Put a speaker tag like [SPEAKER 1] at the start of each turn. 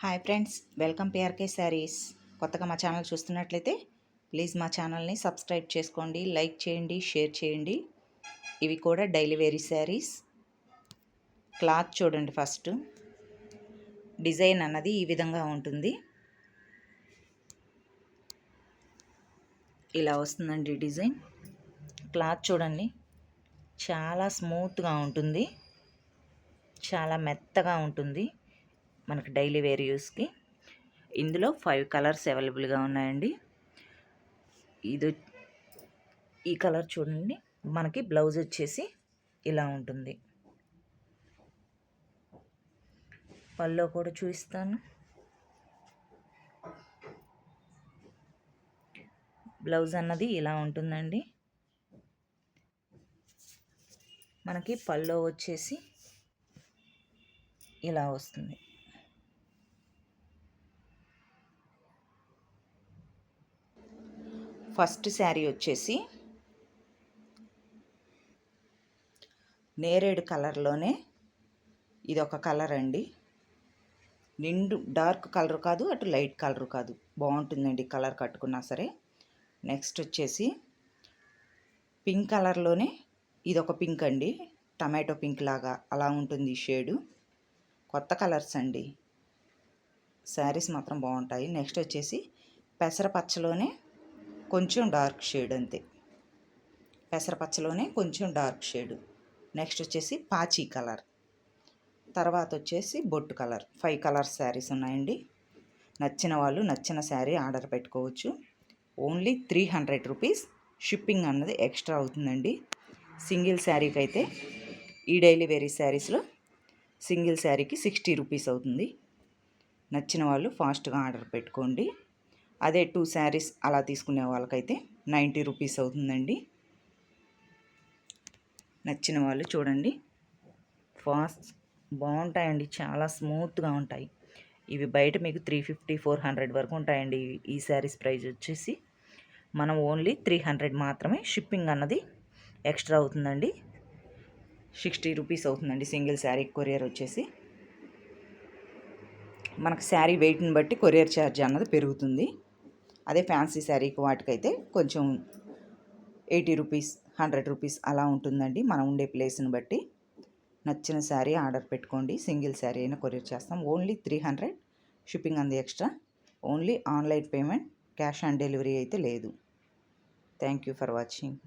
[SPEAKER 1] Hi friends, welcome PRK saris. కొత్తగా మా channel చూస్తున్నట్లయితే ప్లీజ్ మా ఛానల్ని సబ్స్క్రైబ్ చేసుకోండి, లైక్ చేయండి, షేర్ చేయండి. ఇవి కూడా డైలీ వేరీ శారీస్. క్లాత్ చూడండి. ఫస్ట్ డిజైన్ అన్నది ఈ విధంగా ఉంటుంది. ఇలా వస్తుందండి డిజైన్. క్లాత్ చూడండి, చాలా స్మూత్గా ఉంటుంది, చాలా మెత్తగా ఉంటుంది. మనకు డైలీ వేర్ యూస్కి ఇందులో 5 కలర్స్ అవైలబుల్గా ఉన్నాయండి. ఈ కలర్ చూడండి. మనకి బ్లౌజ్ వచ్చేసి ఇలా ఉంటుంది. పల్లో కూడా చూపిస్తాను. బ్లౌజ్ అన్నది ఇలా ఉంటుందండి. మనకి పల్లో వచ్చేసి ఇలా వస్తుంది. ఫస్ట్ శారీ వచ్చేసి నేరేడు కలర్లోనే ఇది ఒక కలర్ అండి. నిండు డార్క్ కలర్ కాదు, అటు లైట్ కలర్ కాదు, బాగుంటుందండి కలర్ కట్టుకున్నా సరే. నెక్స్ట్ వచ్చేసి పింక్ కలర్లోనే ఇది ఒక పింక్ అండి, టమాటో పింక్ లాగా అలా ఉంటుంది ఈ షేడు. కొత్త కలర్స్ అండి, శారీస్ మాత్రం బాగుంటాయి. నెక్స్ట్ వచ్చేసి పెసరపచ్చలోనే కొంచెం డార్క్ షేడ్, అంతే. పెసరపచ్చలోనే కొంచెం డార్క్ షేడు. నెక్స్ట్ వచ్చేసి పాచీ కలర్. తర్వాత వచ్చేసి బొట్టు కలర్. 5 కలర్స్ శారీస్ ఉన్నాయండి. నచ్చిన వాళ్ళు నచ్చిన శారీ ఆర్డర్ పెట్టుకోవచ్చు. ఓన్లీ 300 రూపీస్ షిప్పింగ్ అన్నది ఎక్స్ట్రా అవుతుందండి. సింగిల్ శారీకి అయితే ఈ డైలీ వేరీ శారీస్లో సింగిల్ శారీకి 60 రూపీస్ అవుతుంది. నచ్చిన వాళ్ళు ఫాస్ట్గా ఆర్డర్ పెట్టుకోండి. అదే 2 శారీస్ అలా తీసుకునే వాళ్ళకైతే 90 రూపీస్ అవుతుందండి. నచ్చిన వాళ్ళు చూడండి. ఫాస్ట్ బాగుంటాయండి, చాలా స్మూత్గా ఉంటాయి. ఇవి బయట మీకు 350-400 వరకు ఉంటాయండి. ఈ శారీస్ ప్రైస్ వచ్చేసి మనం ఓన్లీ 300 మాత్రమే. షిప్పింగ్ అన్నది ఎక్స్ట్రా అవుతుందండి. 60 రూపీస్ అవుతుందండి సింగిల్ శారీ. కొరియర్ వచ్చేసి మనకు శారీ వెయిట్ని బట్టి కొరియర్ ఛార్జ్ అన్నది పెరుగుతుంది. అదే ఫ్యాన్సీ శారీకి వాటికైతే కొంచెం 80 రూపీస్, 100 రూపీస్ అలా ఉంటుందండి, మనం ఉండే ప్లేస్ని బట్టి. నచ్చిన శారీ ఆర్డర్ పెట్టుకోండి. సింగిల్ శారీ అయినా కొరియర్ చేస్తాం. ఓన్లీ 300 షిప్పింగ్ అంది extra. Only online payment, cash on delivery అయితే లేదు. Thank you for watching.